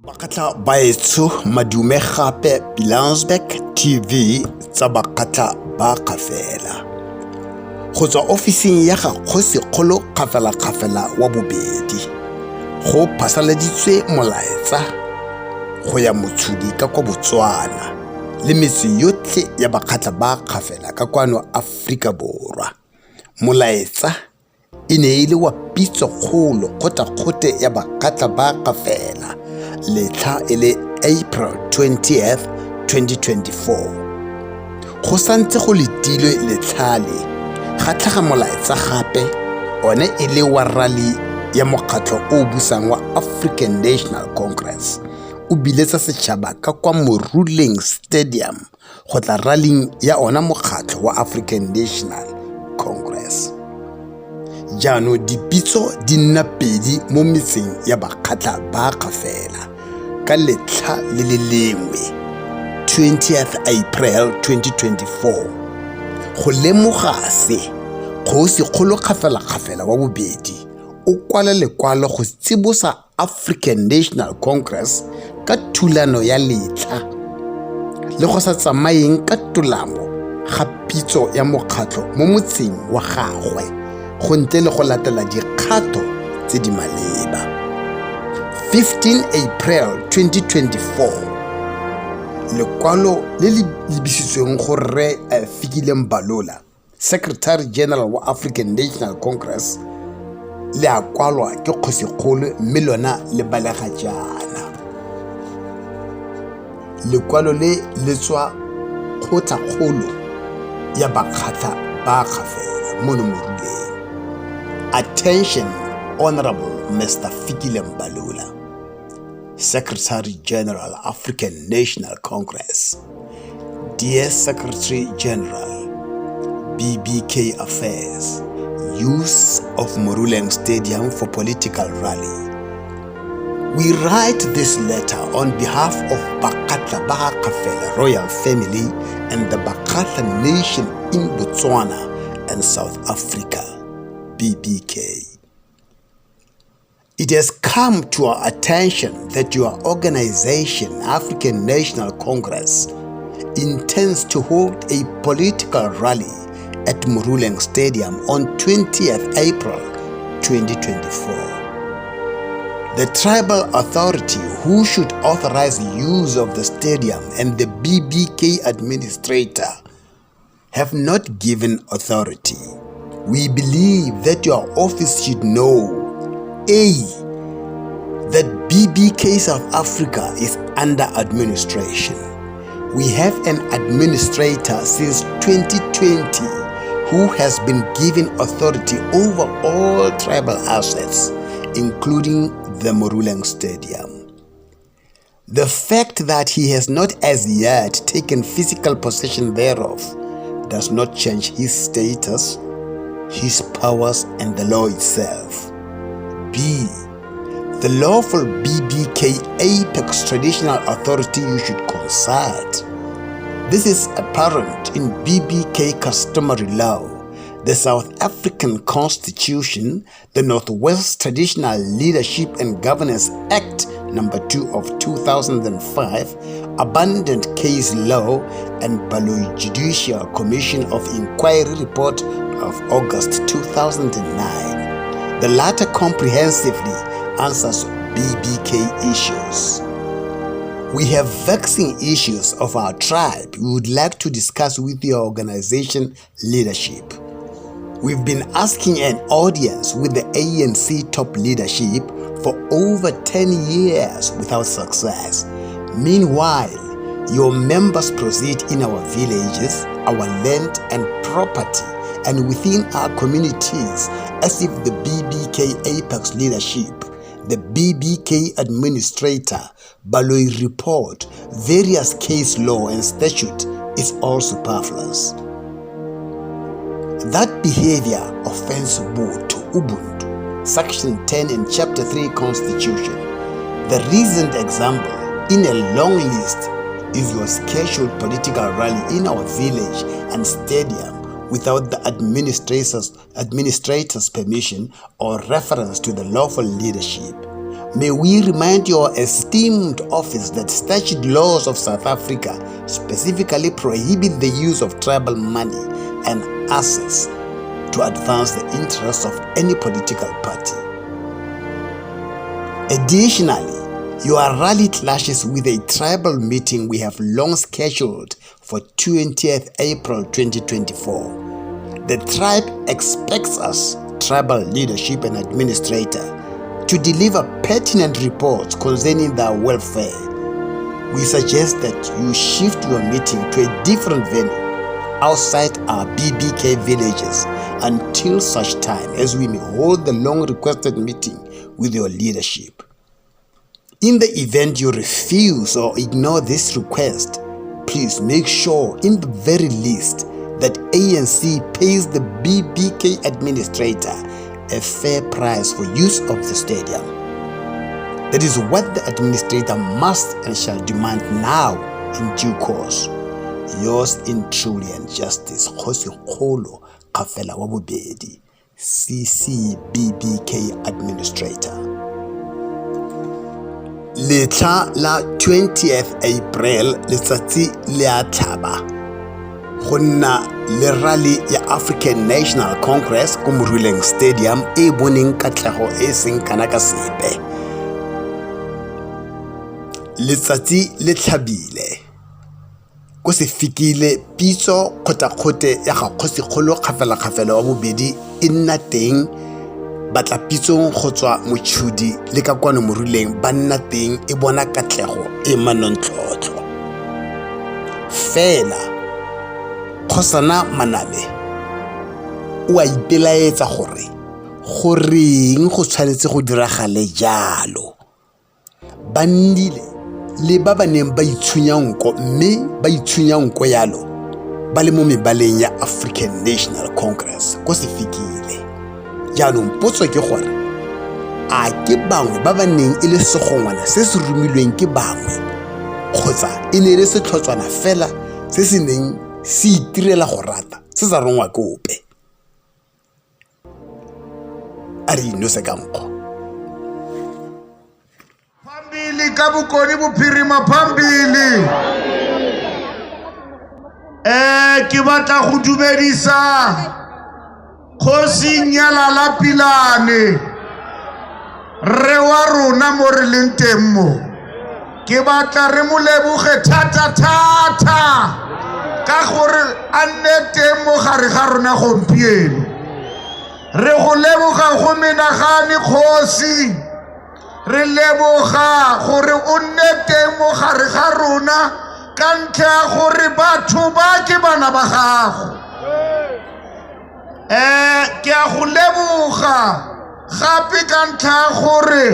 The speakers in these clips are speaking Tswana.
Bakatla baetso madume gape Pilanesberg TV tsa bakatla ba kgafela. Go tswa ofising ya ga Kgosikgolo kgafela wa bobedi. Go phasaladitswe molaetsa go ya motshodi ka kwa Botswana le metse yotlhe ya bakatla ba kgafela ka kwano Afrika Borwa. Molaetsa e ne ile wa pitso kgolo kgote ya bakatla ba kgafela. Letlha e le April 20th, 2024. Go santse go letilwe letlhale ga tlhaga molaetsa gape one e le wa rally ya Mokgatlo o busang wa African National Congress o biletsa setšhaba ka kwa Moruleng Stadium go tla rallying ya ona Mokgatlo wa African National Congress. Jaanong dipitso di nna pedi mo metseng ya bakatla ba kgafela ka letlha le le lengwe 20th April 2024. Go lemoga se Kgosikgolo kgafela wa bobedi o kwala lekwalo go tsibosa African National Congress ka thulano ya letlha le go sa tsamayeng ka tolamo ga pitso ya mokgatlo mo motseng wa gagwe go ntle le go latela dikgato tse di maleba. 15 April 2024. Lekwalo le le lebisitsweng go Rre Pilanesberg, Secretary General wa African National Congress, le a kwalwa ke Kgosikgolo mme lona le balega jaana. Lekwalo le tswa kgotla-kgolo ya bakatla ba kgafela mo Moruleng. Attention, Honorable Mr. Pilanesberg, Secretary General, African National Congress. Dear Secretary General, BBK Affairs, use of Moruleng Stadium for political rally. We write this letter on behalf of Bakatla ba kgafela royal family and the Bakatla nation in Botswana and South Africa, BBK. It has come to our attention that your organization, African National Congress, intends to hold a political rally at Moruleng Stadium on 20th April 2024. The tribal authority who should authorize use of the stadium and the BBK administrator have not given authority. We believe that your office should know A, that BBK South Africa is under administration. We have an administrator since 2020 who has been given authority over all tribal assets, including the Moruleng Stadium. The fact that he has not as yet taken physical possession thereof does not change his status, his powers, and the law itself. B, the lawful BBK Apex Traditional Authority you should consult. This is apparent in BBK customary law, the South African Constitution, the Northwest Traditional Leadership and Governance Act No. 2 of 2005, Abundant Case Law, and Baloyi Judicial Commission of Inquiry Report of August 2009. The latter comprehensively answers BBK issues. We have vexing issues of our tribe we would like to discuss with your organization leadership. We've been asking an audience with the ANC top leadership for over 10 years without success. Meanwhile, your members proceed in our villages, our land and property, and within our communities as if the BBK Apex leadership, the BBK administrator, Baloyi report, various case law and statute is all superfluous. That behavior offends both to Ubuntu, Section 10 and Chapter 3 Constitution. The recent example in a long list is your scheduled political rally in our village and stadium without the administrator's permission or reference to the lawful leadership. May we remind your esteemed office that statute laws of South Africa specifically prohibit the use of tribal money and assets to advance the interests of any political party. Additionally, your rally clashes with a tribal meeting we have long scheduled for 20th April 2024. The tribe expects us, tribal leadership and administrator, to deliver pertinent reports concerning their welfare. We suggest that you shift your meeting to a different venue outside our BBK villages until such time as we may hold the long requested meeting with your leadership. In the event you refuse or ignore this request, please make sure in the very least that ANC pays the BBK administrator a fair price for use of the stadium. That is what the administrator must and shall demand now in due course. Yours in truly and justice, Kgosikgolo Kgafela wa Bobedi, CCBBK Administrator. Letlha la 20th April letsatsi le a tlhaba go nna le rally ya African National Congress ko Moruleng Stadium e boneng katlego e seng kana ka sepe. Letsatsi le tlhabile go se fikile pitso kgotakgote ya ga Kgosikgolo Kgafela wa Bobedi e nna teng. Batla pitsong go tswa motšhudi le ka kwano Moruleng ba nna teng e bona katlego e manontlhotlho. Fela Khosana Maname o a ipelaetsa gore goreng go tshwanetse go diragale jalo. Ba nnile le ba ba neng ba itshunya nko mme ba itshunya nko yalo ba le mo mebaleng ya African National Congress go se fikile. Jaanong potso ke gore a ke bangwe ba ba neng e le segongwana se se romilweng ke bangwe kgotsa e ne le setlhotswana fela se se neng se itirela go rata se sa rongwa ke ope. A re inose ka nkgo. Phambili ka bokoni bophirima phambili. Ke batla go dumedisa Kgosi Nyalala Pilane re wa rona mo re leng teng mo. Ke batla re mo leboge thata ka gore a nne teng mo gare ga rona gompieno. Re go leboga go menagane Kgosi, re leboga gore o nne teng mo gare ga rona ka ntlha ya gore batho ba ke bana ba gago. Ke a go leboga gape ka ntlha ya gore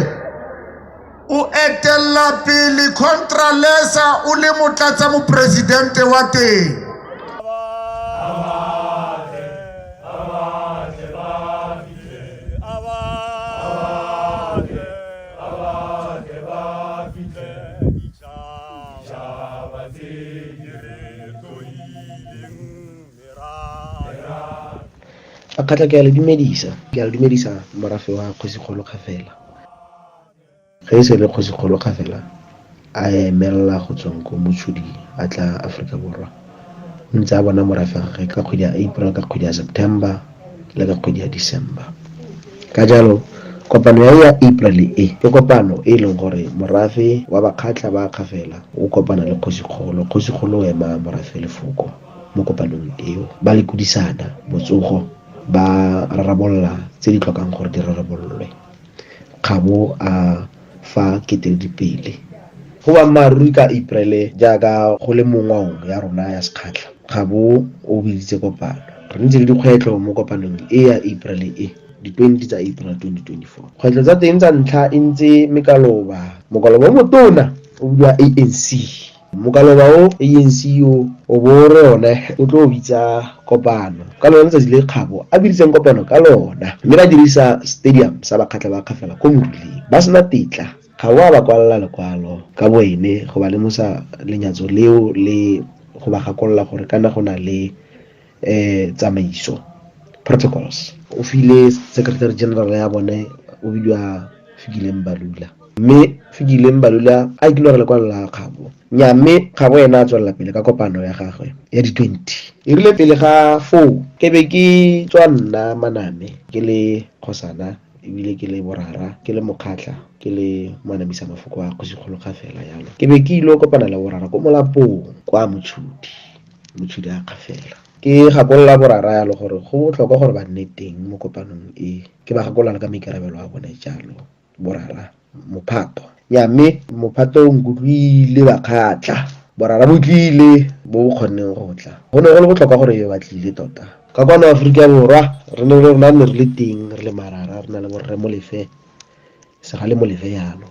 o etella pele Contralesa o le motlatsa mopresidente wa teng. Akatla ke a le dumedisa morafe wa Kgosikgolo Kgafela. Ge se le Kgosikgolo Kgafela a emela go tswang ko motšhudi a tla Afrika Borwa. Ntse a bona morafe ge ka kgwedi ya April, ka kgwedi ya September le ka kgwedi ya December. Ka jalo kopano ya April ke kopano e leng gore morafe wa bakgatla ba Kgafela o kopana le Kgosikgolo o ema morafe lefoko mo kopanong eo ba le kudisana botsogo ba rarabolla tse di tlhokang gore di rarabollwe. Kgabo a fa keteledipele go ba maruri ka April jaaka go le mongwaong ya rona ya sekgatlha. Kgabo o biditse kopano re ntse le dikgwetlho mo kopanong e ya April di 20 tsa April 2024. Kgwetlho tsa teng tsa ntlha e ntse mokaloba motona o bua ANC. Mokaloba o ANC o bo re one o tlo bitsa kopano ka lona tsatsi le Kgabo a biditseng kopano ka lona, mme ba dirisa stadium sa bakgatla ba Kgafela ko Moruleng ba sena tetla. Kgabo a ba kwalla lekwalo ka boene go ba lemosa lenyatso leo le go ba gakolla gore kana go na le tsamaiso protocols. O file secretary general ya bone o bidiwa Fikile Mbalula. mme fikileng balula a ikile re le kwa la Kgabo nya mme Kgabo ena a tswela pele ka kopano ya gagwe ya di-20 e rile pele ga 4 ke be ke tswa nna Maname ke le Khosana ebile ke le Borara ke le Mokgatlo ke le Manamisa mafoko a Kgosigolo Kgafela yalo ke be ke ile kopana le Borara ko molapong kwa Motshudi a Kgafela ke gakolla Borara yalo gore go botlhokwa gore ba nne teng mo kopanong e ke ba gakolla ka maikarabelo a bone jalo Borara Mophato ya mme Mophato nkutlwile ba kgatla Borara bo tlile bo kgonneng go tla go ne go le botlhokwa gore ba tlile tota ka kwana Aforika Borwa re ne re le teng re le marara re na le borre molefe se ga le molefe yalo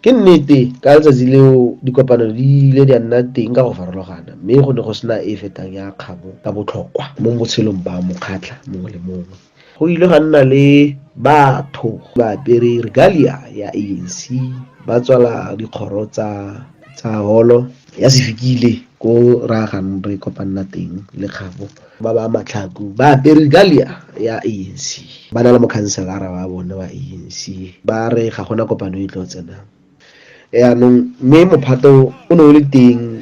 ke nnete ka letsatsi leo dikopano di ile di a nna teng ka go farologana mme go ne go sena e fetang ya Kgabo ka botlhokwa mo botshelong ba Mokgatlo mongwe le mongwe go ile ga nna le batho ba apere regalia ya ANC ba tswala dikgoro tsa holo ya Sefikile ko ragang re kopanna teng le Kgabo ba ba matlhaku ba apere regalia ya ANC ba na le mokhanselara wa bone wa ANC ba re ga gona kopano e tlo tsena yaanong mme Mophato o ne o le teng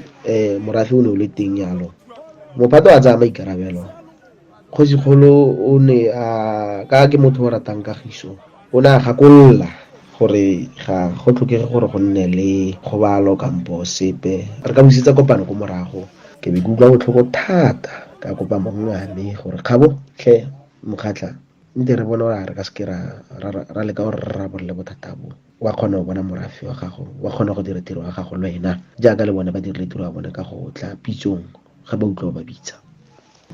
morafe o ne o le teng yalo Mophato a tsaya maikarabelo Kgosigolo o ne ka ke motho o ratang kagiso o ne a gakolla gore ga go tlhokege gore go nne le kgobalo kampo sepe re ka busetsa kopano ko morago ke be ke utlwa botlhoko thata ka kopa mongwane gore Kgabo tle Mokgatlo ntse re bona re ka se ke ra leka gore re rabolole bothata bo wa kgona go bona morafe wa gago wa kgona go dira tiro wa gago le wena jaaka le bone ba dirile tiro ya bone ka go tla pitsong ga ba utlwa ba bitsa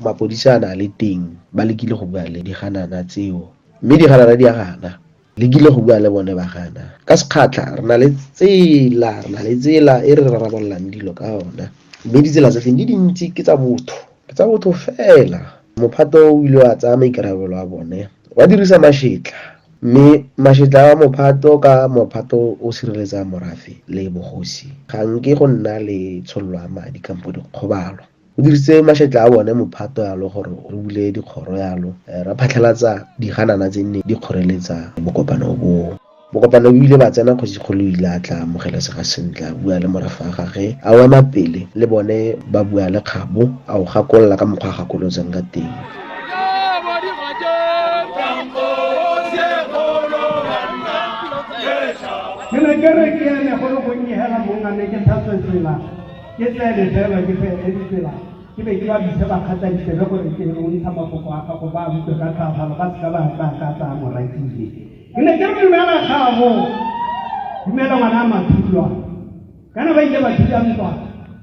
mapodisa a le teng ba lekile go bua le diganana tseo mme diganana di a gana lekile go bua le bone ba gana ka sekgatla re na le tsela e re rarabollang dilo ka ona mme ditsela tsa teng di dintsi ke tsa botho fela Mophato o ile a tsaya maikarabelo a bone wa dirisa mašetla mme mašetla a Mophato ka Mophato o sireletsa morafe le bogosi ga nke go nna le tshollo a madi kampo dikgobalo o dirisitse mašetla a bone Mophato yalo gore re bule dikgoro yalo ra phatlhalatsa diganana tse nne di kgoreletsa bokopano bo ile ba tsena Kgosigolo ile a tla amogelesega sentle a bua le morafe wa gage a ema pele le bone ba bua le Kgabo a o gakolla ka mokgwa a gakolotseng ka teng ke ne ke re ke ene go le go nyehela mongane ke thatsetsela ke tsene fela ke fela ke be ke ba bitse ba kgatsa ditsebe gore ke re o ntsha mafoko a gago ba butse ka tlhagalo ba seka ba tsa moratile ke ne ke re dumela Kgabo dumela ngwana a mathulwa kana ba ile ba thuta ntwa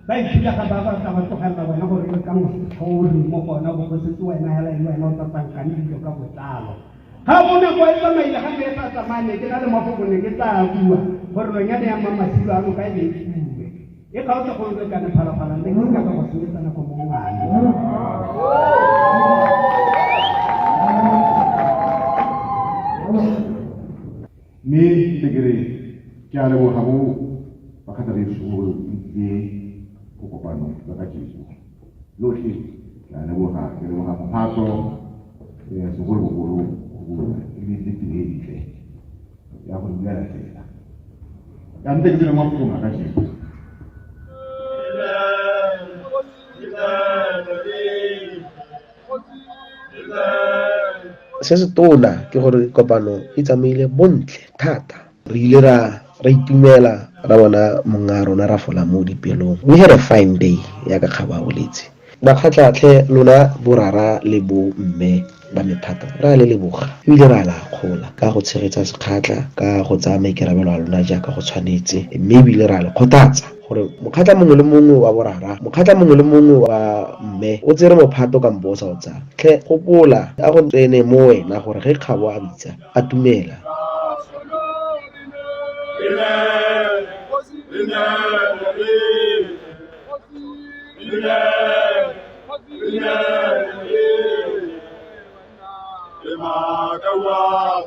ba ithuta ga ba ba tlogela bona gore re ka motlhodi mo gona go setse wena hela le wena o tsatsang dilo ka botlalo ha bona go etsa maile ga me tsa tsamane ke na le mafoko ne ke tla bua gore re nyane ya mamasilo a no ka ile bue e ga o tsa go re kana phala ne ke ka go tsena ko mo ngwana me tegere ke a leboga mo bakgatha re segolo le go kopano ka Jesu lotlhe ke a leboga Mophato segolobogolo le ditle ya go bulela tsela ya ntse ke dira mafoko ka Jesu se se tona ke gore kopano e tsamaile bontle thata re ile ra itumela ra bona monga rona ra fola mo dipelong we had a fine day ya ka Kgabo a boletse ba kgatlatlhe lona Borara le bo mme ba Mephato ra le leboga ebile ra la kgola ka go tshegetsa sekgatla ka go tsaya maikarabelo a lona jaaka go tshwanetse mme ebile ra le kgothatsa gore Mokgatlo mongwe le mongwe wa Borara Mokgatlo mongwe le mongwe wa mme o tsere Mophato ka mbosa o tsaya tle gopola a go tsene mo wena gore ge Kgabo a bitsa a tumela Ema kawa